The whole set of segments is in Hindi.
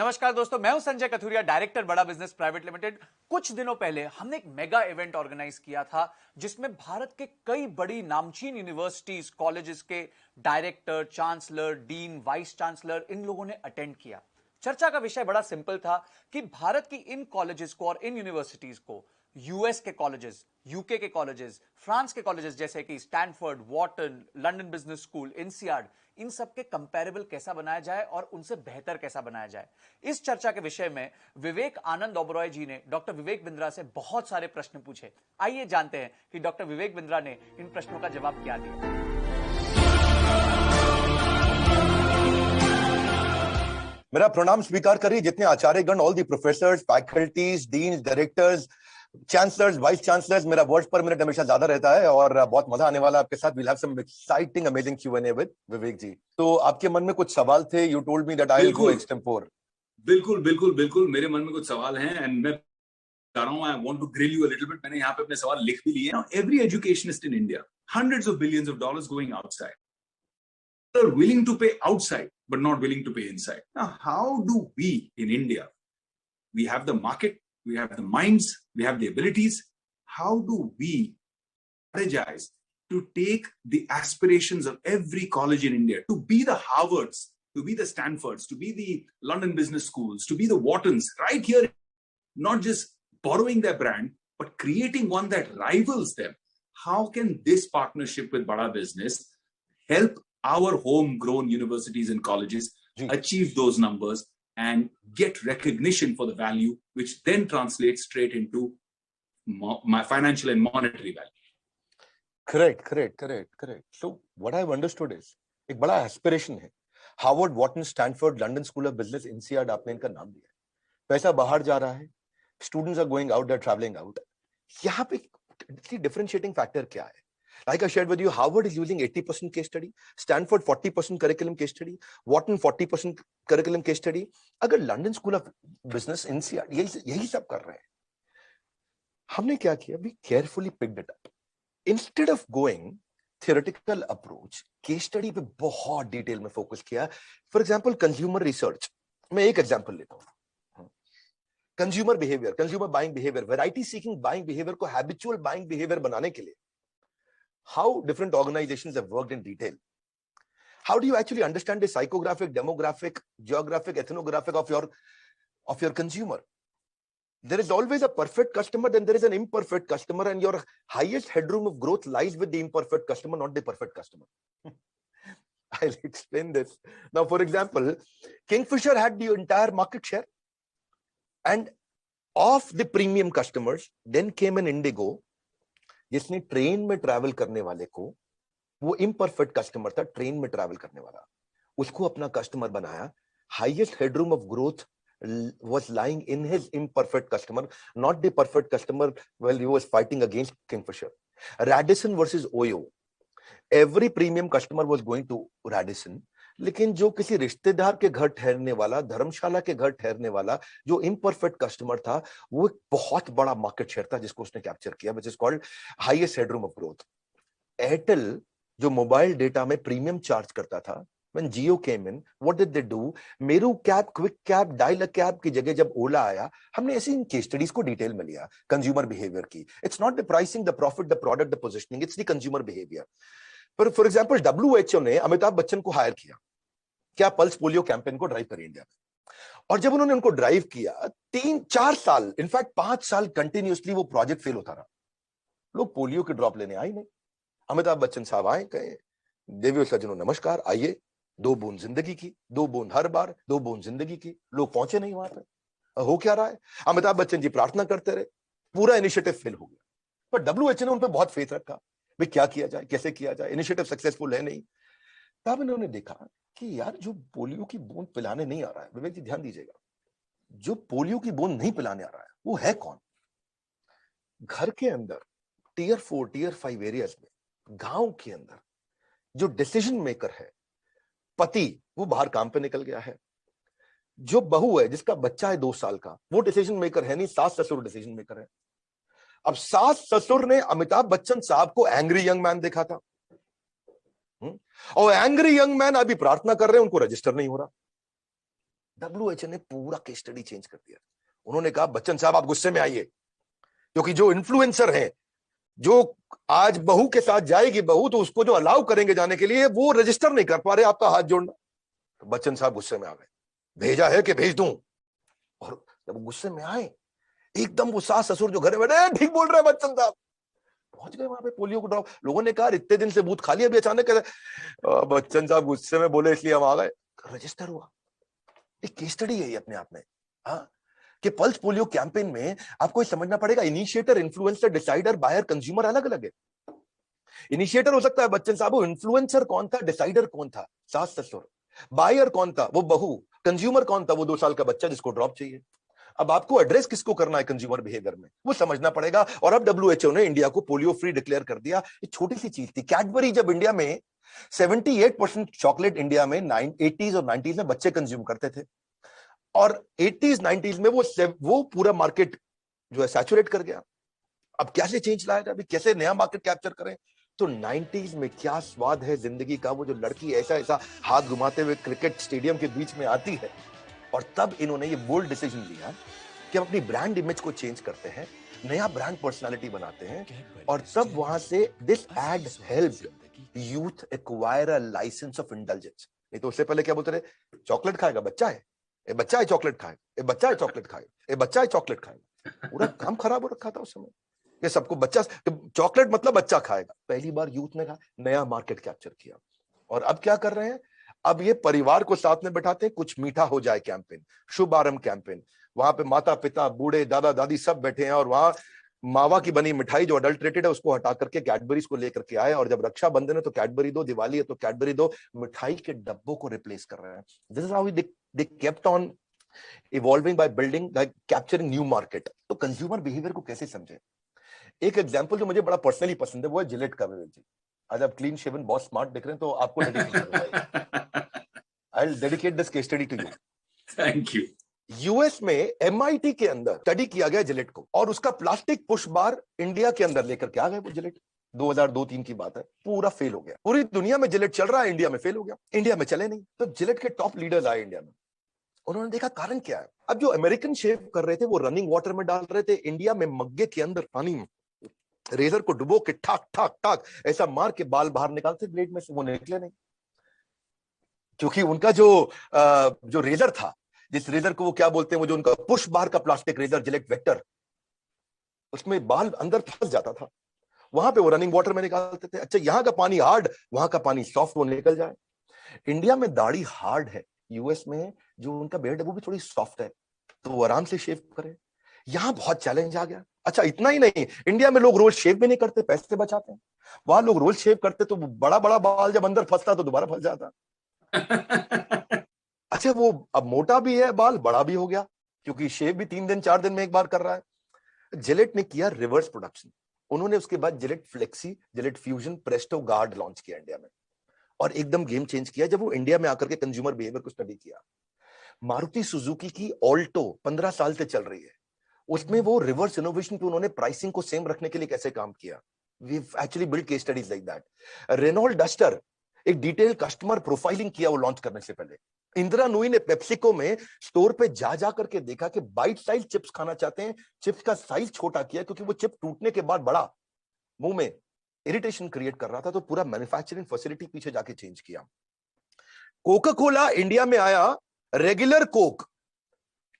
नमस्कार दोस्तों, मैं हूं संजय कथुरिया, डायरेक्टर बड़ा बिजनेस प्राइवेट लिमिटेड। कुछ दिनों पहले हमने एक मेगा इवेंट ऑर्गेनाइज किया था जिसमें भारत के कई बड़ी नामचीन यूनिवर्सिटीज, कॉलेजेस के director, chancellor, dean, vice chancellor, इन लोगों ने अटेंड किया। चर्चा का विषय बड़ा सिंपल था कि भारत की इन कॉलेजेस को और इन यूनिवर्सिटीज को यूएस के कॉलेजेस, यूके के कॉलेजेस, फ्रांस के कॉलेजेस जैसे कि Stanford, Wharton, London Business School, INSEAD, इन सब के कंपैरेबल कैसा बनाया जाए और उनसे बेहतर कैसा बनाया जाए। इस चर्चा के विषय में विवेक आनंद ओबरॉय जी ने डॉक्टर विवेक बिंद्रा से बहुत सारे प्रश्न पूछे। आइए जानते हैं कि डॉक्टर विवेक बिंद्रा ने इन प्रश्नों का जवाब क्या दिया। मेरा प्रणाम स्वीकार करिए जितने आचार्यगण, all the professors, faculties, deans, directors, chancellors, vice chancellors. मेरा वर्ड्स पर मिनट हमेशा ज्यादा रहता है और बहुत मजा आने वाला है आपके साथ। We'll have some exciting amazing Q&A with Vivek ji. तो आपके मन में कुछ सवाल थे। You told me that I will go extempore. बिल्कुल बिल्कुल बिल्कुल, मेरे मन में कुछ सवाल हैं एंड मैं बता रहा हूं, I want to grill you a little bit. मैंने यहाँ पे अपने सवाल लिख भी लिए। Every educationist in India, hundreds of billions of dollars going outside, are willing to pay outside but not willing to pay inside. Now how do we in India, we have the market, we have the minds, we have the abilities, how do we strategize to take the aspirations of every college in India to be the Harvards, to be the Stanfords, to be the London business schools, to be the Whartons right here, not just borrowing their brand but creating one that rivals them? How can this partnership with Bada Business help our homegrown universities and colleges achieve those numbers and get recognition for the value, which then translates straight into my financial and monetary value? Correct. So what I've understood is एक बड़ा एस्पिरेशन है। Harvard, Wharton, Stanford, London School of Business, INSEAD, आपने इनका नाम दिया है। पैसा बाहर जा रहा है, students are going out, they are travelling out. यहाँ पे डिफरेंशिएटिंग फैक्टर क्या है? Like I shared with you, Harvard is using 80% case study, Stanford 40% curriculum case study, Wharton 40% curriculum case study. अगर लंदन स्कूल ऑफ बिजनेस, इंसियाड यही सब कर रहे हैं, हमने क्या किया? We carefully picked it up. Instead of going theoretical approach, case study पे बहुत डिटेल में फोकस किया। फॉर एग्जाम्पल कंज्यूमर रिसर्च, मैं एक एग्जाम्पल लेता हूँ। Consumer behaviour, consumer buying behaviour, variety seeking buying behaviour को हैबिचुअल बाइंग बिहेवियर बनाने के लिए how different organizations have worked in detail. How do you actually understand the psychographic, demographic, geographic, ethnographic of your consumer? There is always a perfect customer, then there is an imperfect customer, and your highest headroom of growth lies with the imperfect customer, not the perfect customer. I'll explain this. Now, for example, Kingfisher had the entire market share, and of the premium customers, then came an Indigo, जिसने ट्रेन में ट्रैवल करने वाले को, वो इम्परफेक्ट कस्टमर था, ट्रेन में ट्रैवल करने वाला, उसको अपना कस्टमर बनाया। Highest headroom of growth was lying in his imperfect customer, not the perfect customer while he was fighting against Kingfisher. Radisson versus Oyo. Every premium customer was going to Radisson, लेकिन जो किसी रिश्तेदार के घर ठहरने वाला, धर्मशाला के घर ठहरने वाला जो इम्परफेक्ट कस्टमर था, वो एक बहुत बड़ा मार्केट शेयर था जिसको उसने कैप्चर किया, which is called highest headroom of growth. Airtel जो मोबाइल डेटा में प्रीमियम चार्ज करता था, when Jio came in, what did they do? Meru cab, quick cab, dial a cab की जगह जब ओला आया, हमने ऐसी इन केस स्टडीज को डिटेल में लिया कंज्यूमर बिहेवियर की। It's not the pricing, the profit, the product, the positioning, it's the consumer behaviour. पर फॉर एग्जांपल WHO ने अमिताभ बच्चन को हायर किया, क्या पल्स पोलियो कैंपेन को ड्राइव करे इंडिया में। और जब उन्होंने उनको ड्राइव किया, 3-4 साल, इनफैक्ट 5 साल कंटिन्यूअसली वो प्रोजेक्ट फेल होता रहा, लोग पोलियो की ड्रॉप लेने आए नहीं। अमिताभ बच्चन साहब आए, कहे देवियों सज्जनों नमस्कार, आइए, 2 बूंद जिंदगी की, 2 बूंद हर बार, 2 बूंद जिंदगी की। लोग पहुंचे नहीं वहां पे। हो क्या रहा है? अमिताभ बच्चन जी प्रार्थना करते रहे, पूरा इनिशिएटिव फेल हो गया। पर WHO ने उन पर बहुत फेथ रखा, भाई क्या किया जाए, कैसे किया जाए, इनिशिएटिव सक्सेसफुल है नहीं। तब इन्होंने देखा कि यार जो पोलियो की बूंद पिलाने नहीं आ रहा है, विवेक जी ध्यान दीजिएगा, जो पोलियो की बूंद नहीं पिलाने आ रहा है वो है कौन? घर के अंदर Tier 4, Tier 5 एरियाज में, गांव के अंदर जो डिसीजन मेकर है, पति वो बाहर काम पे निकल गया है, जो बहू है जिसका बच्चा है 2 साल का, वो डिसीजन मेकर है नहीं, सास ससुर डिसीजन मेकर है। अब सास ससुर ने अमिताभ बच्चन साहब को एंग्री यंग मैन देखा था, और एंग्री यंग मैन अभी प्रार्थना कर रहे हैं, उनको रजिस्टर नहीं हो रहा। डब्ल्यूएचओ ने पूरा केस स्टडी चेंज कर दिया। उन्होंने कहा बच्चन साहब आप गुस्से में आइए, क्योंकि जो इन्फ्लुएंसर है, जो आज बहू के साथ जाएगी बहू, तो उसको जो अलाउ करेंगे जाने के लिए वो रजिस्टर नहीं कर पा रहे, आपका हाथ जोड़ना। तो बच्चन साहब गुस्से में आ गए, भेजा है कि भेज दूं? और जब गुस्से में आए, एकदम वो सास ससुर जो घर में बैठे, ठीक बोल रहे हैं बच्चन साहब, पहुंच गए वहां पे पोलियो को ड्रॉप। लोगों ने कहा इतने दिन से बूथ खाली, अभी अचानक कैसे? बच्चन साहब गुस्से में बोले इसलिए हम आ गए। रजिस्टर हुआ। एक केस स्टडी है ये अपने आप में। हाँ, कि पल्स पोलियो कैंपेन में आपको समझना पड़ेगा, initiator, influencer, decider, buyer, consumer अलग अलग है। इनिशिएटर हो सकता है बच्चन साहब, वो इन्फ्लुएंसर कौन था, डिसाइडर कौन था, सास ससुर। बायर कौन था, वो बहू। कंज्यूमर कौन था, वो 2 साल का बच्चा जिसको ड्रॉप चाहिए। अब आपको एड्रेस किसको करना है कंज्यूमर बिहेवियर में, वो समझना पड़ेगा। और अब डब्ल्यूएचओ ने इंडिया को पोलियो फ्री डिक्लेयर कर दिया। ये छोटी सी चीज थी। कैडबरी जब इंडिया में 78% चॉकलेट इंडिया में 80s और 90s में बच्चे कंज्यूम करते थे, और 80s 90s में वो पूरा मार्केट जो है सैचुरेट कर गया। अब कैसे चेंज लाया जाए, अभी कैसे नया मार्केट कैप्चर करें? तो 90s में क्या स्वाद है जिंदगी का, वो जो लड़की ऐसा ऐसा हाथ घुमाते हुए क्रिकेट स्टेडियम के बीच में आती है। और तब इन्होंने ये बोल्ड डिसीजन लिया कि हम अपनी ब्रांड इमेज को चेंज करते हैं, नया ब्रांड पर्सनालिटी बनाते हैं। और तब वहां से this ad helped youth acquire a licence of indulgence. नहीं तो उससे पहले क्या बोलते रहे, चॉकलेट खाएगा बच्चा है, ए बच्चा है चॉकलेट खाएगा, ए बच्चा है चॉकलेट खाएगा, ए बच्चा है चॉकलेट खाएगा। पूरा काम खराब हो रखा था उस समय। ये सबको बच्चा, चॉकलेट मतलब बच्चा खाएगा। पहली बार यूथ ने कहा, नया मार्केट कैप्चर किया। और अब क्या कर रहे हैं, अब ये परिवार को साथ में बैठाते हैं, कुछ मीठा हो जाए कैंपेन, शुभ आरंभ कैंपेन। वहां पे माता पिता, बूढ़े, दादा दादी सब बैठे हैं, और वहां मावा की बनी मिठाई जो अडल्ट्रेटेड है उसको हटा करके कैडबरीज को लेकर के आए। और जब रक्षाबंधन है तो कैडबरी दो, दिवाली है तो कैडबरी दो, मिठाई के डब्बों को रिप्लेस कर रहे हैं। This is how they kept on evolving by building, bye capturing new market. तो कंज्यूमर बिहेवियर को कैसे समझे? एक एग्जांपल जो मुझे बड़ा पर्सनली पसंद है वो है जिलेट का। विवेक जी, आज आप क्लीन शेवन बहुत स्मार्ट दिख रहे हैं, तो आपको डेडिकेट करूंगा। I will dedicate this case study to you. Thank you. US में एमआईटी के अंदर स्टडी किया गया जिलेट को, और उसका प्लास्टिक पुश बार इंडिया के अंदर लेकर के आ गए वो जिलेट। 2002-3 की बात है। पूरा फेल हो गया। पूरी दुनिया में जिलेट चल रहा है, इंडिया में फेल हो गया। इंडिया में चले नहीं। तो जिलेट के टॉप लीडर्स आए इंडिया में, उन्होंने देखा कारण क्या है। अब जो अमेरिकन शेव कर रहे थे वो रनिंग वाटर में डाल रहे थे, इंडिया में मग्गे के अंदर पानी में रेजर को डुबो के ठाक ठाक ठाक ऐसा मार के बाल बाहर निकालते ब्लेड में से, वो निकले नहीं। क्योंकि उनका जो रेजर था, जिस रेजर को वो क्या बोलते हैं, वो जो उनका पुश बार का प्लास्टिक रेजर जिलेट वेक्टर, उसमें बाल अंदर फंस जाता था। वहां पे वो रनिंग वाटर में निकालते थे। अच्छा, यहाँ का पानी हार्ड, वहां का पानी सॉफ्ट, वो निकल जाए। इंडिया में दाढ़ी हार्ड है, यूएस में जो उनका बेल्ट है वो भी थोड़ी सॉफ्ट है, तो वो आराम से शेव करे। यहां बहुत चैलेंज आ गया। अच्छा, इतना ही नहीं, इंडिया में लोग रोज शेव भी नहीं करते, पैसे बचाते हैं। वहां लोग रोज शेव करते तो बड़ा बड़ा बाल जब अंदर फंसता तो दोबारा फंस जाता। अच्छा, वो अब मोटा भी है, बाल बड़ा भी हो गया, क्योंकि शेव भी 3 दिन 4 दिन में एक बार कर रहा है। जिलेट ने किया रिवर्स प्रोडक्शन। उन्होंने उसके बाद Gillette flexi, Gillette fusion, Presto guard launch किया इंडिया में, और एकदम गेम चेंज किया जब वो इंडिया में आकर के कंज्यूमर बिहेवियर को स्टडी किया। मारुति सुजुकी की ऑल्टो 15 साल से चल रही है, उसमें वो रिवर्स इनोवेशन पे उन्होंने प्राइसिंग को सेम रखने के लिए कैसे काम किया। We actually build case studies like that. Renault Duster, एक डिटेल कस्टमर प्रोफाइलिंग किया वो लॉन्च करने से पहले। इंदिरा नूई ने पेप्सिको में स्टोर पे जा करके देखा कि बाइट साइज चिप्स खाना चाहते हैं, चिप्स का साइज छोटा किया क्योंकि वो चिप टूटने के बाद बड़ा मुंह में इरिटेशन क्रिएट कर रहा था, तो पूरा मैन्युफैक्चरिंग फैसिलिटी पीछे जाके चेंज किया। कोका कोला इंडिया में आया, रेगुलर कोक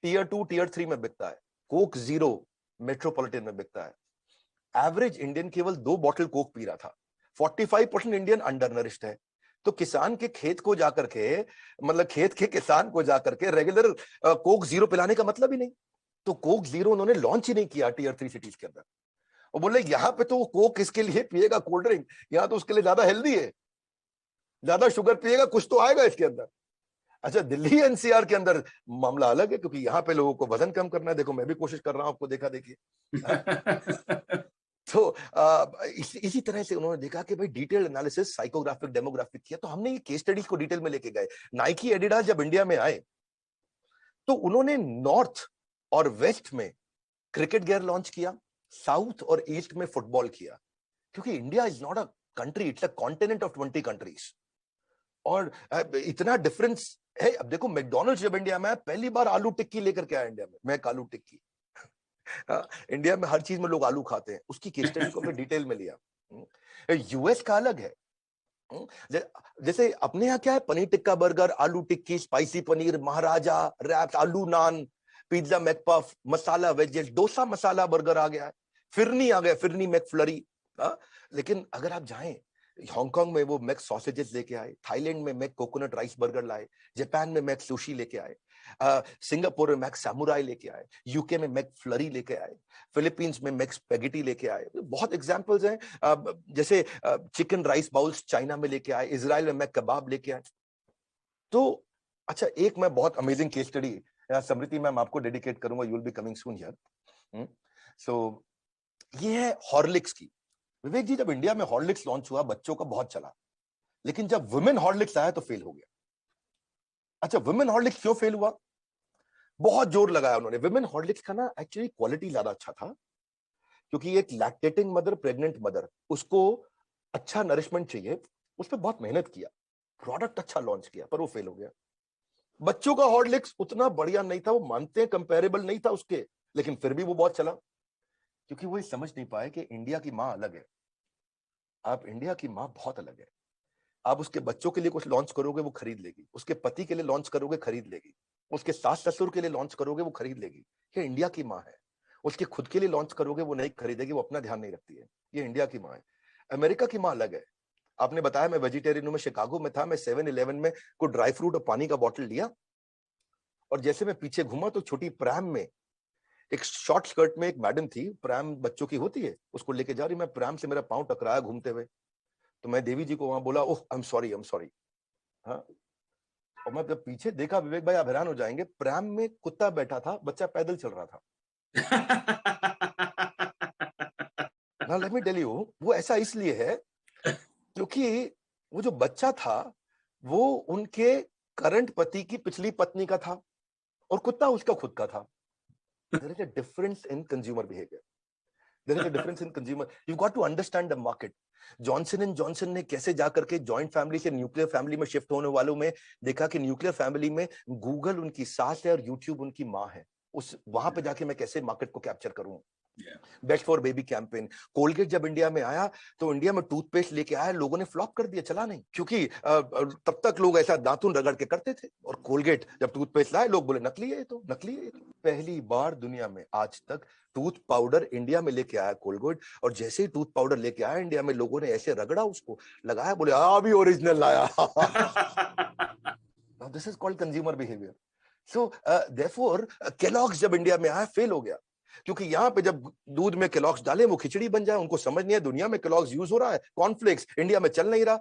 टीयर 2 टीयर 3 में बिकता है, कोक जीरो मेट्रोपॉलिटन में बिकता है। एवरेज इंडियन केवल 2 बॉटल कोक पी रहा था। 45% इंडियन अंडर नरिश्ड है। तो किसान के खेत को जाकर के, मतलब खेत के किसान को जाकर के रेगुलर कोक जीरो पिलाने का मतलब ही नहीं। तो कोक जीरो उन्होंने लॉन्च ही नहीं किया टीयर 3 सिटीज के अंदर। और बोले यहाँ पे तो कोक इसके लिए पिएगा कोल्ड ड्रिंक, यहाँ तो उसके लिए ज्यादा हेल्दी है, ज्यादा शुगर पिएगा कुछ तो आएगा इसके अंदर। अच्छा, दिल्ली एनसीआर के अंदर मामला अलग है, क्योंकि यहाँ पे लोगों को वजन कम करना है। देखो, मैं भी कोशिश कर रहा हूं, आपको देखा देखिए। तो इसी तरह से उन्होंने देखा कि भाई डिटेल एनालिसिस, साइकोग्राफिक, डेमोग्राफिक किया। तो हमने ये केस स्टडीज को डिटेल में लेके गए। नाइकी, एडिडास जब इंडिया में आए तो उन्होंने नॉर्थ और वेस्ट में क्रिकेट गियर लॉन्च किया, साउथ और ईस्ट में फुटबॉल किया, क्योंकि India is not a country, it's a continent of 20 countries. और इतना डिफरेंस अब देखो मैकडोनल्ड्स जब इंडिया में आया, पहली बार आलू टिक्की लेकर के आया इंडिया में, मैक आलू टिक्की। इंडिया में हर चीज में लोग आलू खाते हैं, उसकी केस स्टडी को हमने डिटेल में लिया। यूएस का अलग है। जैसे अपने यहाँ क्या है, पनीर टिक्का बर्गर, आलू टिक्की, स्पाइसी पनीर, महाराजा, रैप्स, आलू नान, पिज्जा मैकपफ, मसाला वेजेस, डोसा मसाला बर्गर आ गया है, फिरनी आ गया, फिरनी मैकफ्लरी। लेकिन अगर आप जाएं हांगकांग में, वो मैक सॉसेजेस लेके आए, थाईलैंड में मैक कोकोनट राइस बर्गर लाए, जापान में मैक सुशी लेके आए, सिंगापुर में मैक सामुराई लेके आए, यूके में मैक फ्लरी लेके आए, फिलीपींस में मैक स्पेगेटी लेके आए। बहुत एग्जांपल्स हैं। जैसे चिकन राइस बाउल्स चाइना में लेके आए, इजराइल में मैक कबाब लेके आए। तो अच्छा, एक मैं बहुत amazing case study Smriti ma'am आपको डेडिकेट करूंगा, you will be coming soon here. So ये है हॉर्लिक्स की। विवेक जी, जब इंडिया में हॉर्लिक्स लॉन्च हुआ बच्चों का बहुत चला, लेकिन जब वुमेन हॉर्लिक्स आया तो फेल हो गया। अच्छा, वुमेन हॉर्लिक्स क्यों फेल हुआ? बहुत जोर लगाया उन्होंने। वुमेन हॉर्लिक्स का ना एक्चुअली क्वालिटी ज्यादा अच्छा था, क्योंकि एक लैक्टेटिंग मदर, प्रेग्नेंट मदर, उसको अच्छा नरिशमेंट चाहिए, उस पर बहुत मेहनत किया, प्रोडक्ट अच्छा लॉन्च किया, पर वो फेल हो गया। बच्चों का हॉर्लिक्स उतना बढ़िया नहीं था, वो मानते हैं कंपेरेबल नहीं था उसके, लेकिन फिर भी वो बहुत चला, क्योंकि वो ये समझ नहीं पाए कि इंडिया की माँ अलग है। आप इंडिया की माँ बहुत अलग है। आप उसके बच्चों के लिए कुछ लॉन्च करोगे वो खरीद लेगी, उसके पति के लिए लॉन्च करोगे खरीद लेगी, उसके सास ससुर के लिए लॉन्च करोगे वो खरीद लेगी। ये इंडिया की माँ है। उसके खुद के लिए लॉन्च करोगे वो नहीं खरीदेगी, वो अपना ध्यान नहीं रखती है। ये इंडिया की माँ है। अमेरिका की माँ अलग है। आपने बताया मैं वेजिटेरियन हूं, मैं शिकागो में था, मैं 7-Eleven में कोई ड्राई फ्रूट और पानी का बॉटल लिया, और जैसे मैं पीछे घूमा तो छोटी प्रैम में, एक शॉर्ट स्कर्ट में एक मैडम थी, प्रैम बच्चों की होती है, उसको लेके जा रही, मैं प्रैम से मेरा पांव टकराया घूमते हुए, तो मैं देवी जी को वहां बोला, oh I am sorry, I am sorry. हाँ, और मैं जब पीछे देखा, विवेक भाई आप हैरान हो जाएंगे, प्रैम में कुत्ता बैठा था, बच्चा पैदल चल रहा था। ना लेट मी टेल यू, वो ऐसा इसलिए है क्योंकि वो जो बच्चा था वो उनके करंट पति की पिछली पत्नी का था, और कुत्ता उसका खुद का था। There is a difference in consumer behaviour. There is a difference in consumer. You've got to understand the market. Johnson and Johnson ने कैसे जाकर के जॉइंट फैमिली से न्यूक्लियर फैमिली में शिफ्ट होने वालों में देखा कि न्यूक्लियर फैमिली में गूगल उनकी सास है और यूट्यूब उनकी माँ है। उस वहां पे जाके मैं कैसे मार्केट को कैप्चर करूं। Best for baby campaign. Colgate जब इंडिया में आया तो इंडिया में टूथपेस्ट लेके आया, लोगों ने फ्लॉप कर दिया, चला नहीं, क्योंकि तब तक लोग ऐसा दांतुन रगड़ के करते थे, और कोलगेट जब टूथपेस्ट लाए लोग बोले नकली है, तो नकली है। पहली बार दुनिया में आज तक टूथ पाउडर इंडिया में लेके आया कोलगेट, और जैसे ही टूथ पाउडर लेके आया इंडिया में, लोगों ने ऐसे रगड़ा उसको, लगाया, बोले अभी ओरिजिनल लाया। This is called consumer behaviour. So therefore Kellogg's जब इंडिया में आया फेल हो गया, क्योंकि यहां पे जब दूध में केलॉग्स डाले वो खिचड़ी बन जाए, उनको समझ नहीं है दुनिया में केलॉग्स यूज हो रहा है, कॉर्नफ्लेक्स इंडिया में चल नहीं रहा।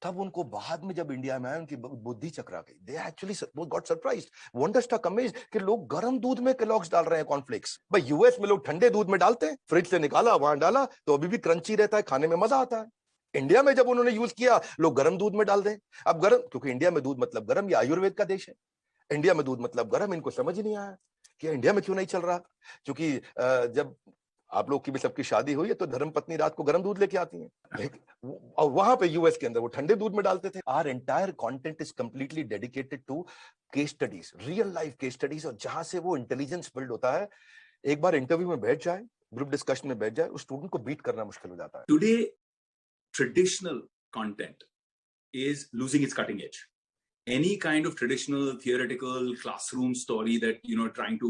तब उनको बाद में जब इंडिया में आए उनकी बुद्धि चकरा गई, they actually got surprised, wonderstruck, amazed कि लोग गर्म दूध में केलॉग्स डाल रहे हैं कॉर्नफ्लेक्स। भाई यूएस में लोग ठंडे दूध में डालते हैं, फ्रिज से निकाला वहां डाला तो अभी भी क्रंची रहता है, खाने में मजा आता है। इंडिया में जब उन्होंने यूज किया लोग गर्म दूध में डाल दें। अब गर्म, क्योंकि इंडिया में दूध मतलब गर्म, या आयुर्वेद का देश है, इंडिया में दूध मतलब गर्म, इनको समझ ही नहीं आया कि इंडिया में क्यों नहीं चल रहा। क्योंकि जब आप लोग की भी सबकी शादी हुई है तो धर्मपत्नी रात को गर्म दूध लेके आती हैं, और वहां पे यूएस के अंदर वो ठंडे दूध में डालते थे। Our entire content is completely dedicated to case studies, real life case studies, और जहां से वो इंटेलिजेंस बिल्ड होता है। एक बार इंटरव्यू में बैठ जाए, ग्रुप डिस्कशन में बैठ जाए, उस स्टूडेंट को बीट करना मुश्किल हो जाता है। Today, traditional content is losing its cutting edge. Any kind of traditional theoretical classroom story that trying to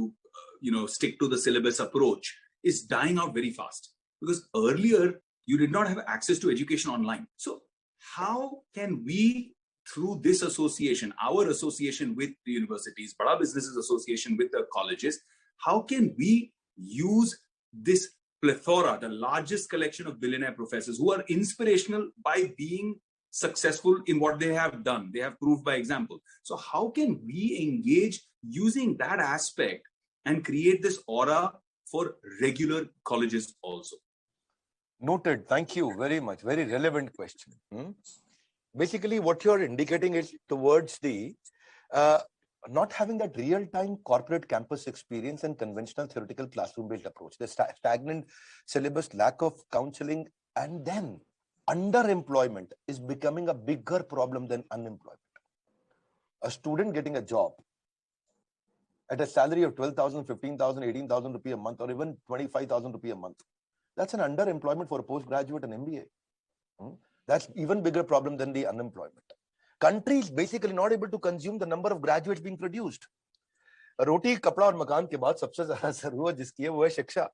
stick to the syllabus approach is dying out very fast, because earlier you did not have access to education online. So how can we, through this association, our association with the universities, Bada Businesses Association with the colleges, how can we use this plethora, the largest collection of billionaire professors who are inspirational by being successful in what they have done, they have proved by example. So how can we engage using that aspect and create this aura for regular colleges also? Noted. Thank you very much. Very relevant question. Basically what you're indicating is towards the not having that real-time corporate campus experience and conventional theoretical classroom-based approach, the stagnant syllabus, lack of counseling, and then underemployment is becoming a bigger problem than unemployment. a student getting a job at a salary of 12,000, 15,000, 18,000 rupees a month, or even 25,000 rupees a month. That's an underemployment for a postgraduate and MBA. That's even bigger problem than the unemployment. Countries basically not able to consume the number of graduates being produced. रोटी कपड़ा और मकान के बाद सबसे ज्यादा जरूरत जिसकी है वो है शिक्षा.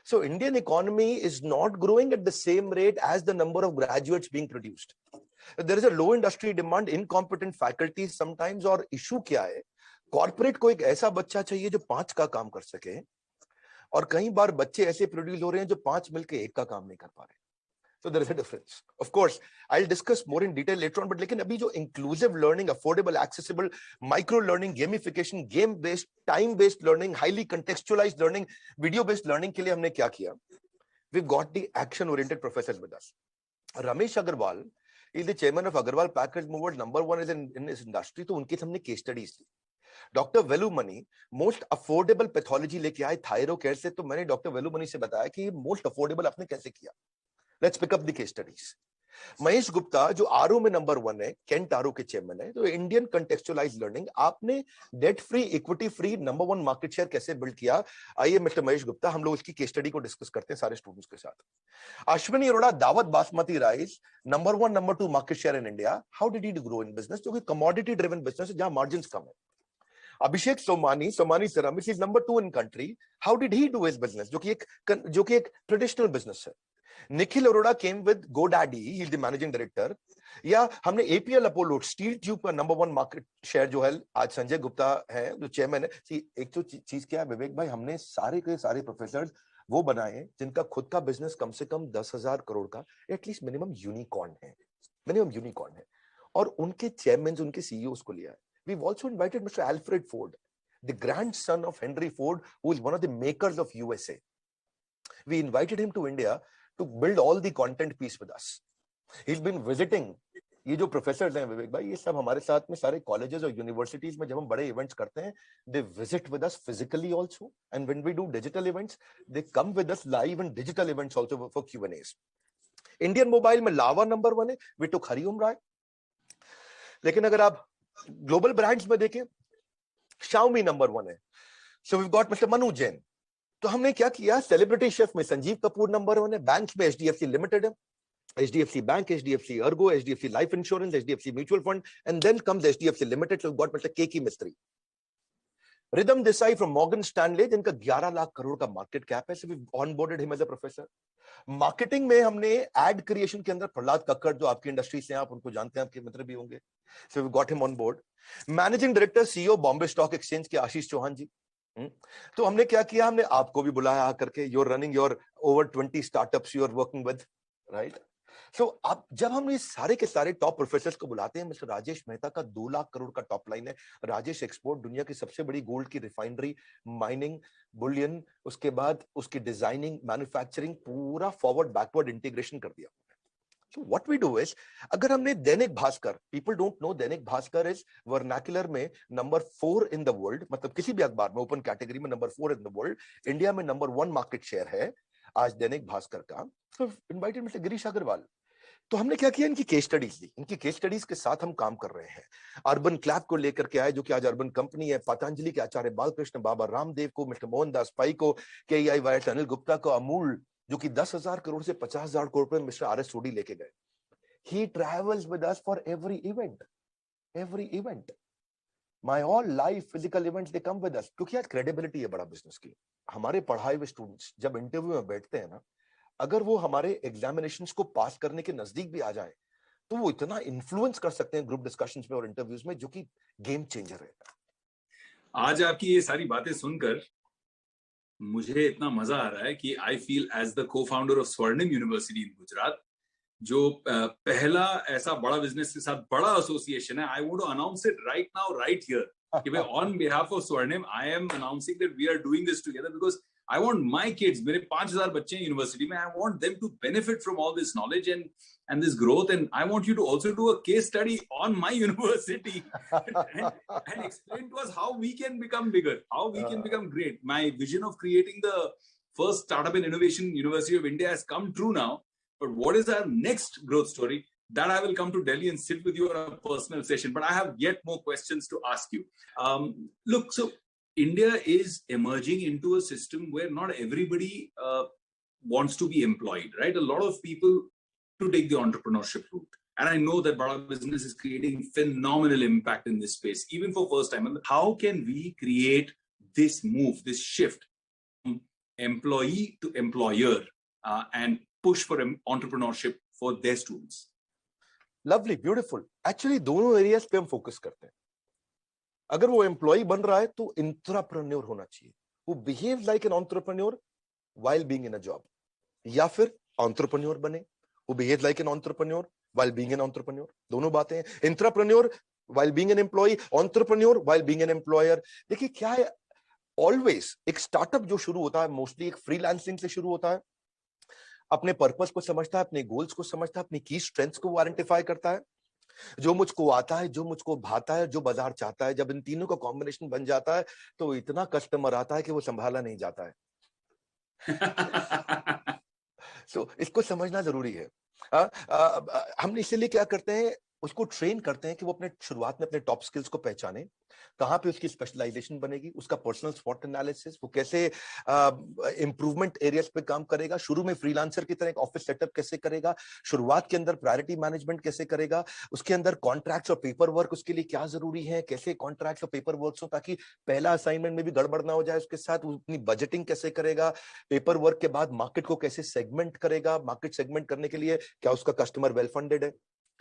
So Indian economy is not growing at the same rate as the number of graduates being produced. There is a low industry demand, incompetent faculties sometimes. और issue क्या है? Corporate को एक ऐसा बच्चा चाहिए जो 5 का काम कर सके, और कई बार बच्चे ऐसे प्रोड्यूस हो रहे हैं जो 5 मिलके 1 का काम नहीं कर पा रहे. So there is a difference. Of course, I'll discuss more in detail later on. But लेकिन अभी जो inclusive learning, affordable, accessible, micro learning, gamification, game-based, time-based learning, highly contextualized learning, video-based learning के लिए हमने क्या किया? We've got the action-oriented professors with us. Ramesh Agarwal is the chairman of Agarwal Package Movers. Number one is in his industry. तो उनके हमने case studies ली. Doctor Velumani most affordable pathology लेके आए थायरो केयर से. तो मैंने डॉक्टर वेलुमणि से बताया कि मोस्ट अफोर्डेबल आपने कैसे किया. Let's pick up the case studies. Mahesh Gupta जो आरओ में नंबर 1 है, केंट आरओ के चेयरमैन है. तो इंडियन कंटेक्चुअलाइज्ड लर्निंग, आपने debt free, equity free number 1 market share कैसे बिल्ड किया? आइए मिस्टर महेश गुप्ता, हम लोग इसकी केस स्टडी को डिस्कस करते हैं सारे स्टूडेंट्स के साथ. अश्विनी अरोड़ा, दावत basmati rice, number 1 number 2 market share in India. How did he grow in business? जो कि कमोडिटी ड्रिवन बिजनेस है जहां मार्जिन कम है. Abhishek Somani, Somani Ceramics is number 2 in country. How did he do his business? जो कि एक ट्रेडिशनल बिजनेस है. Nikhil Arora came with GoDaddy, he is the managing director. या हमने APL अपोलो स्टील ट्यूब का नंबर 1 मार्केट शेयर जो है, आज संजय गुप्ता है जो चेयरमैन है. एक तो चीज क्या है विवेक भाई, हमने सारे के सारे प्रोफेसर वो बनाए जिनका खुद का बिजनेस कम से कम 10,000 करोड़ का एटलीस्ट मिनिमम यूनिकॉर्न है, और उनके चेयरमैन, उनके सीईओस को लिया है. We've also invited Mr. Alfred Ford, the grandson of Henry Ford, who is one of the makers of USA. We invited him to India to build all the content piece with us. He's been visiting. ये जो प्रोफेसर्स हैं विवेक भाई, ये सब हमारे साथ में सारे कॉलेजेस और यूनिवर्सिटीज में जब हम बड़े इवेंट्स करते हैं, they visit with us physically also, and when we do digital events, they come with us live in digital events also for Q&As. Indian mobile में लावा नंबर 1 है, we took हरिओम राय. लेकिन अगर आप ग्लोबल ब्रांड्स में देखें, Xiaomi नंबर 1 है. So we've got Mr. Manu Jain. तो हमने क्या किया? सेलिब्रिटी शेफ में संजीव कपूर नंबर 1 है. बैंक में HDFC लिमिटेड है, HDFC Bank, HDFC Ergo, HDFC Life Insurance, HDFC Mutual Fund, and then comes HDFC Limited. So got mister Keki Mistry. Ridham Desai from Morgan Stanley, जिनका 11 लाख करोड़ का मार्केट कैप है. So we onboarded him as a professor. Marketing में हमने एड क्रिएशन के अंदर प्रहलाद कक्कड़, जो आपकी इंडस्ट्री से हैं, आप उनको जानते हैं, आपके मित्र भी होंगे. So we got him on board. Managing director CEO Bombay Stock Exchange के आशीष चौहान जी. तो हमने क्या किया? हमने आपको भी बुलाया आकर के. You're running your over 20 startups you are working with, right? So अब जब हम इस सारे के सारे टॉप प्रोफेसर्स को बुलाते हैं, मिस्टर राजेश मेहता का 2 लाख करोड़ का टॉप लाइन है. राजेश एक्सपोर्ट, दुनिया की सबसे बड़ी गोल्ड की रिफाइनरी, माइनिंग, बुलियन, उसके बाद उसकी डिजाइनिंग, मैन्युफैक्चरिंग, पूरा फॉरवर्ड बैकवर्ड इंटीग्रेशन कर दिया. So what we do is, अगर हमने Dainik Bhaskar, people don't know Dainik Bhaskar is vernacular में नंबर 4 in the world, मतलब किसी भी अखबार में ओपन कैटेगरी में number 4 in the world. India में नंबर 1 मार्केट शेयर है आज दैनिक भास्कर का. So invited mister Girish Agarwal. तो हमने क्या किया? इनकी केस स्टडीज ली. इनकी केस स्टडीज के साथ हम काम कर रहे हैं. अर्बन क्लैब को लेकर के आए, जो कि आज अर्बन कंपनी है. पतंजलि के आचार्य बालकृष्ण, बाबा रामदेव को, मिस्टर मोहनदास पाई को, KEI वायर्स अनिल गुप्ता को, अमूल जो कि 10,000 करोड़ से 50,000 करोड़ पे मिस्टर RS सोडी लेके गए. He travels with us for every event. My all life physical events they come with us. क्योंकि यार क्रेडिबिलिटी है बड़ा बिजनेस की. हमारे पढ़ाए हुए स्टूडेंट्स जब इंटरव्यू में बैठते हैं ना, अगर वो हमारे एग्जामिनेशंस को पास करने के नजदीक भी आ जाए, तो वो इतना इन्फ्लुएंस कर सकते हैं ग्रुप डिस्कशंस में और इंटरव्यूज में, जो कि गेम चेंजर है. आज आपकी ये सारी बातें सुनकर मुझे इतना मजा आ रहा है कि I feel as the co-founder of Swarnim University in Gujarat, जो पहला ऐसा बड़ा बिजनेस के साथ बड़ा एसोसिएशन है. I want to announce it right now, right here, कि भाई on behalf of Swarnim I am announcing that we are doing this together, because I want my kids, मेरे 5,000 बच्चे हैं यूनिवर्सिटी में, I want them to benefit from all this knowledge and this growth, and I want you to also do a case study on my university and explain to us how we can become bigger, how we can become great. My vision of creating the first startup and innovation university of India has come true now, but what is our next growth story? that I will come to Delhi and sit with you on a personal session. But I have yet more questions to ask you. Look, so India is emerging into a system where not everybody wants to be employed, right? A lot of people to take the entrepreneurship route. And I know that Bada Business is creating phenomenal impact in this space, even for first time. And how can we create this move, this shift from employee to employer and push for entrepreneurship for their students? Lovely, beautiful. Actually दोनों एरियाज पे हम फोकस करते हैं। अगर वो एम्प्लॉय बन रहा है तो इंट्राप्रेन्योर होना चाहिए, वो behave like an entrepreneur while being in a job, या फिर एंटरप्रेन्योर बने, वो behave like an entrepreneur while being an entrepreneur. दोनों बातें हैं, intrapreneur while being an employee, entrepreneur while being an employer. देखिए क्या है, ऑलवेज एक स्टार्टअप जो शुरू होता है मोस्टली एक फ्रीलांसिंग से शुरू होता है, अपने पर्पस को समझता है, अपने गोल्स को समझता है, अपनी की स्ट्रेंथ्स को आइडेंटिफाई करता है, जो मुझको आता है, जो मुझको भाता है, जो बाजार चाहता है। जब इन तीनों का कॉम्बिनेशन बन जाता है तो इतना कस्टमर आता है कि वो संभाला नहीं जाता है। इसको समझना जरूरी है। हम इसीलिए क्या करते हैं, उसको ट्रेन करते हैं कि वो अपने शुरुआत में अपने टॉप स्किल्स को पहचाने, कहां पे उसकी स्पेशलाइजेशन बनेगी, उसका पर्सनल स्वॉट एनालिसिस, वो कैसे इंप्रूवमेंट एरियाज पे काम करेगा, शुरू में फ्रीलांसर की तरह एक ऑफिस सेटअप कैसे करेगा, शुरुआत के अंदर प्रायोरिटी मैनेजमेंट कैसे करेगा, उसके अंदर कॉन्ट्रैक्ट्स और पेपर वर्क उसके लिए क्या जरूरी है, कैसे कॉन्ट्रैक्ट्स और पेपर वर्क हो ताकि पहला असाइनमेंट में भी गड़बड़ ना हो जाए, उसके साथ अपनी बजटिंग कैसे करेगा, पेपर वर्क के बाद मार्केट को कैसे सेगमेंट करेगा, मार्केट सेगमेंट करने के लिए क्या उसका कस्टमर वेल फंडेड है,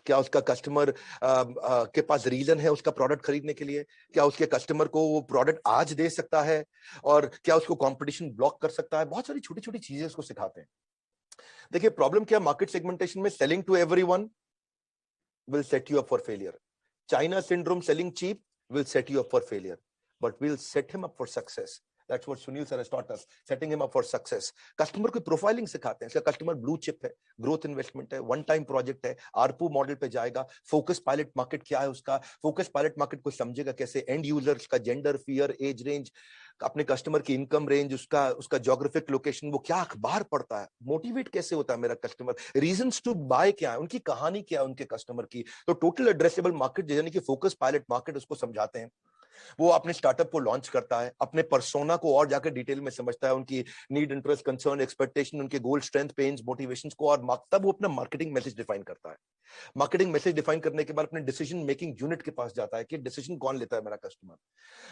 क्या उसका कस्टमर के पास रीजन है उसका प्रोडक्ट खरीदने के लिए, क्या उसके कस्टमर को वो प्रोडक्ट आज दे सकता है, और क्या उसको कंपटीशन ब्लॉक कर सकता है। बहुत सारी छोटी छोटी चीजें उसको सिखाते हैं। देखिए प्रॉब्लम क्या, मार्केट सेगमेंटेशन में selling to everyone will set you up for failure. China syndrome, selling cheap will set you up for failure, but will set him up for success. That's what Sunil sir has taught us, setting him up for success. Customer को प्रोफाइलिंग सिखाते हैं, इसका कस्टमर ब्लू चिप है, ग्रोथ इन्वेस्टमेंट है, वन टाइम प्रोजेक्ट है, आरपू मॉडल पे जाएगा, फोकस पायलट मार्केट क्या है उसका, फोकस पायलट मार्केट को समझेगा कैसे, एंड यूजर्स का जेंडर, फियर, एज रेंज, अपने कस्टमर की इनकम रेंज, उसका ज्योग्राफिक लोकेशन, वो क्या अखबार पढ़ता है, मोटिवेट कैसे होता है मेरा कस्टमर, रीजंस टू बाय क्या है, उनकी कहानी क्या है उनके कस्टमर की। तो टोटल एड्रेसेबल मार्केट यानी कि फोकस पायलट मार्केट उसको समझाते हैं। वो अपने स्टार्टअप को लॉन्च करता है, अपने पर्सोना को और जाकर डिटेल में समझता है, उनकी नीड, इंटरेस्ट, कंसर्न, एक्सपेक्टेशन, उनके गोल, स्ट्रेंथ, पेन्स, मोटिवेशंस को, और तब वो अपना मार्केटिंग मैसेज डिफाइन करता है। मार्केटिंग मैसेज डिफाइन करने के बाद अपने डिसीजन मेकिंग यूनिट के पास जाता है कि डिसीजन कौन लेता है मेरा कस्टमर,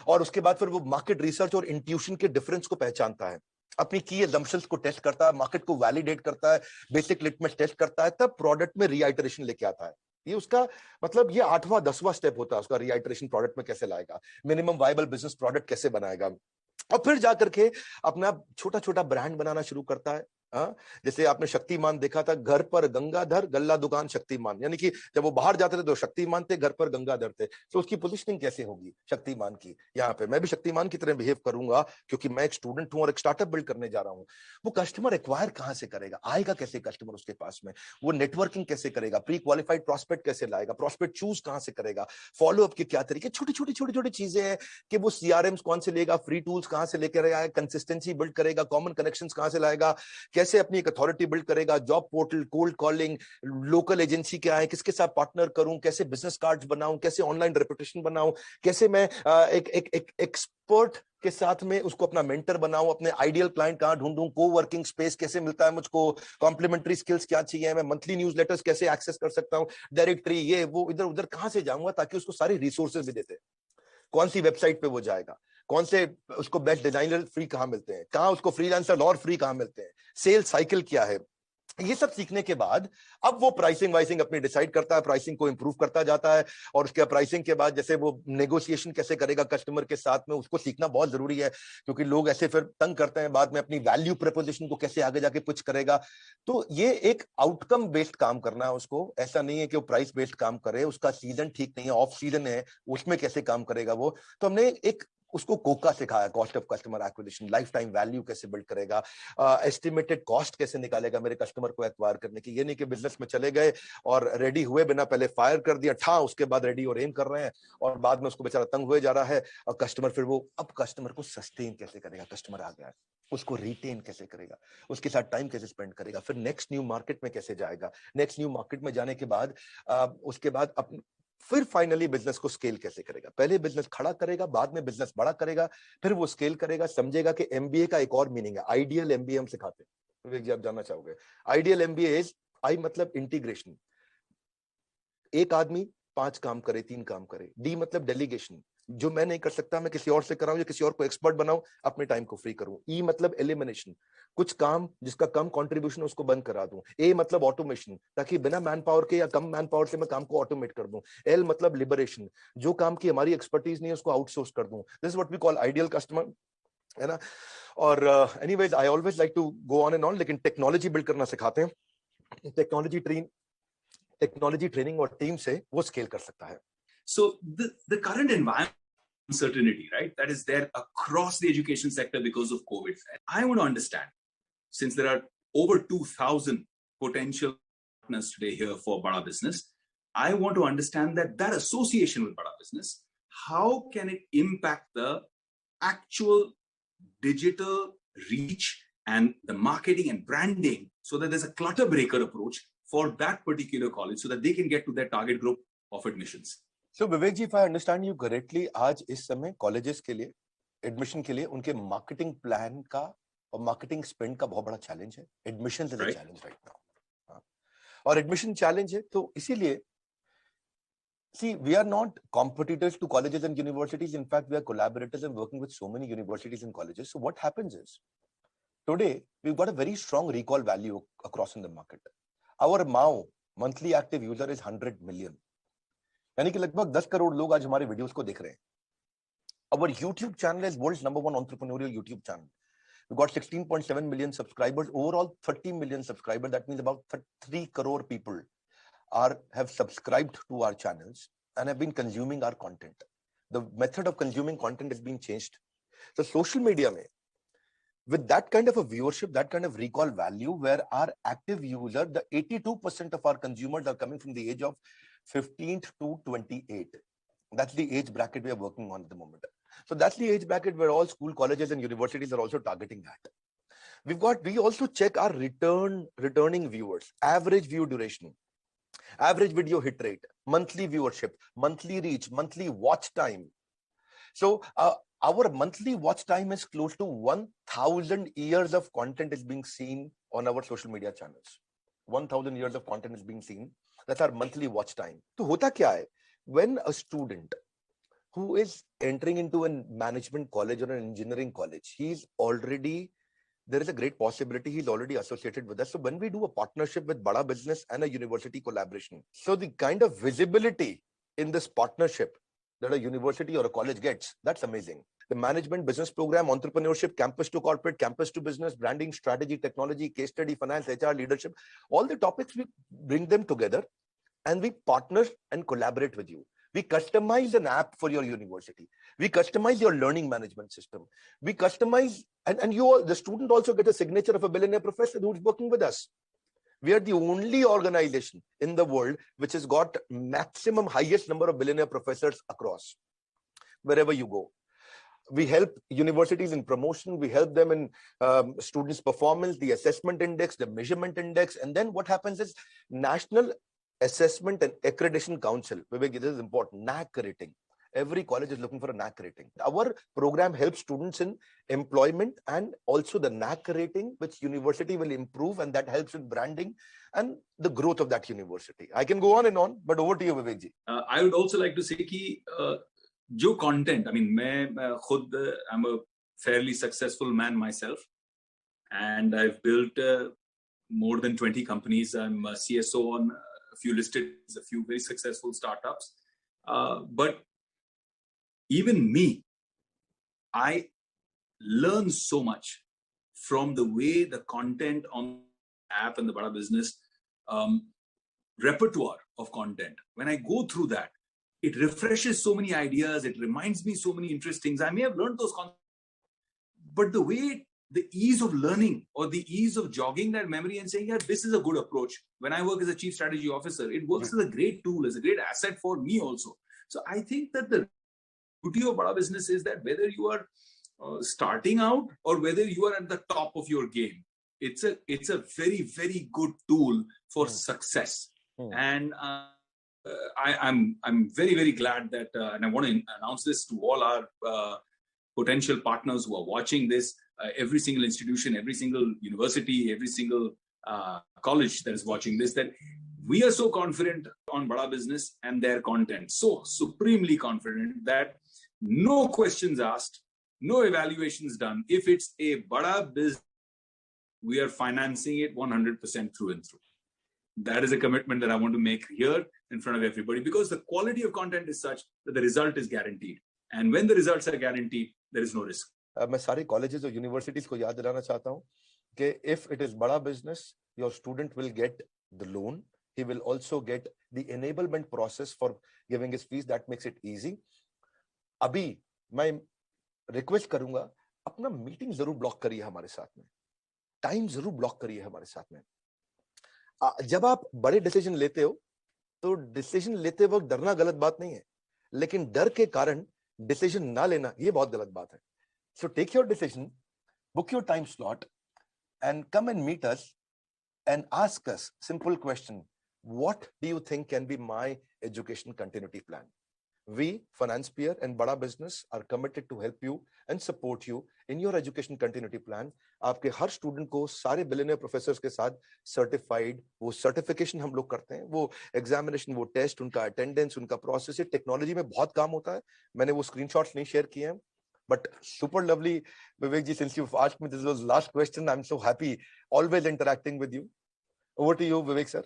और उसके बाद फिर वो मार्केट रिसर्च और इंट्यूशन के डिफरेंस को पहचानता है, अपनी की असम्पशंस को टेस्ट करता है, मार्केट को वैलिडेट करता है, बेसिक लिटमस टेस्ट करता है, तब प्रोडक्ट में रीआइटरेशन लेके आता है। ये उसका मतलब ये 8वां 10वां स्टेप होता है उसका, रीआइटरेशन प्रोडक्ट में कैसे लाएगा, मिनिमम वायबल बिजनेस प्रोडक्ट कैसे बनाएगा, और फिर जाकर के अपना छोटा छोटा ब्रांड बनाना शुरू करता है। जैसे आपने शक्तिमान देखा था, घर पर गंगाधर, गल्ला दुकान शक्तिमान, यानी कि जब वो बाहर जाते थे तो शक्तिमान थे, घर पर गंगाधर थे। तो उसकी पोजीशनिंग कैसे होगी शक्तिमान की, यहाँ पे मैं भी शक्तिमान की तरह बिहेव करूंगा क्योंकि मैं एक स्टूडेंट हूं और एक स्टार्टअप बिल्ड करने जा रहा हूं। वो कस्टमर एक्वायर कहां से करेगा, आएगा कैसे कस्टमर उसके पास में, वो नेटवर्किंग कैसे करेगा, प्री क्वालिफाइड प्रॉस्पेक्ट कैसे लाएगा, प्रॉस्पेक्ट चूज कहां से करेगा, फॉलोअप के क्या तरीके, छोटी छोटी छोटी छोटी चीजें हैं कि वो सीआरएम्स कौन से लेगा, फ्री टूल्स कहां से लेकर आएगा, कंसिस्टेंसी बिल्ड करेगा, कॉमन कनेक्शंस कहां से लाएगा, कैसे अपनी एक अथॉरिटी बिल्ड करेगा, job portal, cold calling, local agency क्या है, किसके साथ पार्टनर करूं, कैसे बिजनेस कार्ड्स बनाऊं, कैसे ऑनलाइन रेपुटेशन बनाऊं, कैसे मैं एक एक्सपर्ट के साथ में उसको अपना मेंटर बनाऊं, अपने आइडियल क्लाइंट कहां ढूंढूं, को वर्किंग स्पेस कैसे मिलता है मुझको, कॉम्प्लीमेंट्री स्किल्स क्या चाहिए, मैं मंथली न्यूज़लेटर्स कैसे एक्सेस कर सकता हूं, डायरेक्टरी ये वो इधर उधर कहां से जाऊंगा ताकि उसको सारी रिसोर्सेज भी देते, कौन सी वेबसाइट पे वो जाएगा, कौन से उसको बेस्ट डिजाइनर फ्री कहां मिलते हैं, कहां उसको फ्रीलांसर और फ्री कहां मिलते हैं, सेल साइकिल क्या है। ये सब सीखने के बाद अब वो प्राइसिंग वाइसिंग अपनी डिसाइड करता है, प्राइसिंग को इंप्रूव करता जाता है, और उसके प्राइसिंग के बाद जैसे वो नेगोशिएशन कैसे करेगा कस्टमर के साथ में, उसको सीखना बहुत जरूरी है क्योंकि लोग ऐसे फिर तंग करते हैं बाद में, अपनी वैल्यू प्रपोजिशन को कैसे आगे जाके पिच करेगा। तो ये एक आउटकम बेस्ड काम करना है उसको, ऐसा नहीं है कि वो प्राइस बेस्ड काम करे, उसका सीजन ठीक नहीं है, ऑफ सीजन है, उसमें कैसे काम करेगा वो। तो हमने एक उसको कोका सिखाया, cost of customer acquisition, life time value कैसे बिल्ड करेगा, एस्टिमेटेड कॉस्ट कैसे निकालेगा मेरे कस्टमर को एक्वायर करने की। ये नहीं कि बिजनेस में चले गए और रेडी हुए बिना पहले फायर कर दिया ठा, उसके बाद रेडी और एम कर रहे हैं और बाद में उसको बेचारा तंग हुए जा रहा है, और कस्टमर फिर वो अब कस्टमर को सस्टेन कैसे करेगा, कस्टमर आ गया है उसको रिटेन कैसे करेगा, उसके साथ टाइम कैसे स्पेंड करेगा, फिर नेक्स्ट न्यू मार्केट में कैसे जाएगा, नेक्स्ट न्यू मार्केट में जाने के बाद उसके बाद फिर फाइनली बिजनेस को स्केल कैसे करेगा। पहले बिजनेस खड़ा करेगा, बाद में बिजनेस बड़ा करेगा, फिर वो स्केल करेगा। समझेगा कि एमबीए का एक और मीनिंग है, आइडियल एमबीए हम सिखाते हैं। विवेक जी आप जानना चाहोगे? आइडियल एमबीए इज, आई मतलब इंटीग्रेशन, एक आदमी 5 काम करे, 3 काम करे। डी मतलब डेलीगेशन, जो मैं नहीं कर सकता मैं किसी और से कराऊं या किसी और को एक्सपर्ट बनाऊं, अपने टाइम को फ्री करूं। ई मतलब एलिमिनेशन, कुछ काम जिसका कम कंट्रीब्यूशन उसको बंद करा दूं। ए मतलब ऑटोमेशन, ताकि बिना मैन पावर के या कम मैन पावर से मैं काम को ऑटोमेट कर दूं। एल मतलब लिबरेशन, जो काम की हमारी एक्सपर्टीज नहीं है उसको आउटसोर्स कर दूं। This is what we call ideal customer, है ना। और anyways I always like to go on and on, लेकिन टेक्नोलॉजी बिल्ड करना सिखाते हैं। टेक्नोलॉजी ट्रेनिंग और टीम से वो स्केल कर सकता है। So the current environment uncertainty, right, that is there across the education sector because of COVID. I want to understand, since there are over 2,000 potential partners today here for Bada Business, I want to understand that association with Bada Business, how can it impact the actual digital reach and the marketing and branding, so that there's a clutter breaker approach for that particular college so that they can get to their target group of admissions. So Vivek ji, if I understand you correctly, आज इस समय कॉलेजेस के लिए एडमिशन के लिए उनके मार्केटिंग प्लान का और मार्केटिंग स्पेंड का बहुत बड़ा चैलेंज है। Admissions is a challenge right now, और एडमिशन चैलेंज है, तो इसीलिए see, we are not competitors to colleges and universities. In fact, we are collaborators and working with so many universities and colleges. So what happens is, today we've got a very strong recall value across in the market. Our MAU, monthly active user, is 100 million. यानी कि लगभग 10 करोड़ लोग आज हमारे वीडियोस को देख रहे हैं. Our YouTube channel is world's #1 entrepreneurial YouTube channel. We've got 16.7 million subscribers, overall 30 million subscribers. That means about 3 crore people have subscribed to our channels and have been consuming our content. The method of consuming content has been changed. So social media mein, with that kind of a viewership, that kind of recall value, where our active user, the 82% of our consumers are coming from the age of 15 to 28. That's the age bracket we are working on at the moment. So that's the age bracket where all school, colleges and universities are also targeting that. We also check our returning viewers, average view duration, average video hit rate, monthly viewership, monthly reach, monthly watch time. So our monthly watch time is close to 1,000 years of content is being seen on our social media channels. 1,000 years of content is being seen. That's our monthly watch time. So hota kya hai? When a student who is entering into a management college or an engineering college, there is a great possibility he's already associated with us. So when we do a partnership with Bada Business and a university collaboration, so the kind of visibility in this partnership that a university or a college gets, that's amazing. The management business program, entrepreneurship, campus to corporate, campus to business, branding, strategy, technology, case study, finance, HR, leadership, all the topics, we bring them together and we partner and collaborate with you. We customize an app for your university. We customize your learning management system. We customize, and the student also gets a signature of a billionaire professor who's working with us. We are the only organization in the world which has got maximum highest number of billionaire professors across, wherever you go. We help universities in promotion. We help them in students' performance, the assessment index, the measurement index. And then what happens is National Assessment and Accreditation Council. Vivek, this is important. NAAC rating. Every college is looking for a NAAC rating. Our program helps students in employment and also the NAAC rating, which university will improve, and that helps in branding and the growth of that university. I can go on and on, but over to you, Vivek ji. I would also like to say कि जो content, I mean, I'm a fairly successful man myself, and I've built more than 20 companies. I'm a CSO on a few very successful startups. But even me, I learn so much from the way the content on the app and the Bada Business repertoire of content. When I go through that, it refreshes so many ideas. It reminds me so many interesting things. I may have learned those concepts, but the ease of learning or the ease of jogging that memory and saying, yeah, this is a good approach. When I work as a chief strategy officer, it works as a great tool, as a great asset for me also. So I think that the beauty of Bada Business is that whether you are starting out or whether you are at the top of your game, it's a very, very good tool for success. And I'm very, very glad that, and I want to announce this to all our potential partners who are watching this, every single institution, every single university, every single college that is watching this, that we are so confident on Bada Business and their content, so supremely confident that no questions asked, no evaluations done. If it's a Bada Business, we are financing it 100% through and through. That is a commitment that I want to make here in front of everybody, because the quality of content is such that the result is guaranteed. And when the results are guaranteed, there is no risk. मैं सारे colleges और universities को याद दिलाना चाहता हूँ कि if it is Bada Business, your student will get the loan. He will also get the enablement process for giving his fees. That makes it easy. अभी मैं रिक्वेस्ट करूंगा, अपना मीटिंग जरूर ब्लॉक करिए हमारे साथ में, टाइम जरूर ब्लॉक करिए हमारे साथ में. जब आप बड़े डिसीजन लेते हो तो डिसीजन लेते वक्त डरना गलत बात नहीं है, लेकिन डर के कारण डिसीजन ना लेना ये बहुत गलत बात है. So take your decision, book your time slot and come and meet us and ask us simple question: what do you think can be my education continuity plan? We, FinancePeer and Bada Business, are committed to help you and support you in your education continuity plan. आपके हर स्टूडेंट को सारे बिलियनियर प्रोफेसर्स के साथ सर्टिफाइड, वो सर्टिफिकेशन हम लोग करते हैं, वो एग्जामिनेशन, वो टेस्ट, उनका अटेंडेंस, उनका प्रोसेस, ये टेक्नोलॉजी में बहुत काम होता है. मैंने वो स्क्रीनशॉट्स नहीं शेयर किए हैं, but super lovely, Vivek ji, since you've asked me, this was last question. I'm so happy always interacting with you. Over to you, Vivek sir.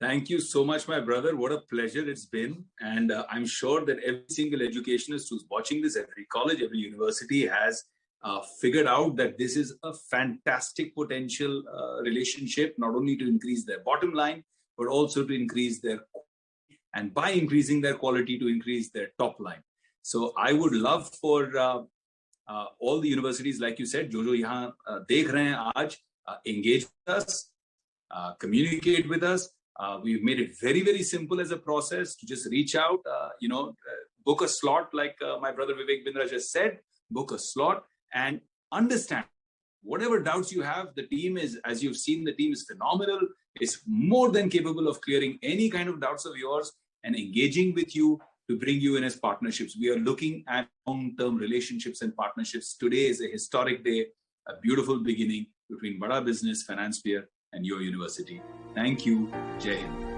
Thank you so much, my brother. What a pleasure it's been. And I'm sure that every single educationist who's watching this, every college, every university has figured out that this is a fantastic potential relationship, not only to increase their bottom line, but also to increase their, and by increasing their quality, to increase their top line. So I would love for all the universities, like you said, जो यहाँ देख रहे हैं आज, engage with us, communicate with us. We've made it very, very simple as a process to just reach out, book a slot, like my brother Vivek Bindra just said, book a slot and understand whatever doubts you have. The team is, as you've seen, the team is phenomenal. It's more than capable of clearing any kind of doubts of yours and engaging with you to bring you in as partnerships. We are looking at long-term relationships and partnerships. Today is a historic day, a beautiful beginning between Bada Business, FinancePeer, and your university. Thank you. Jai Hind.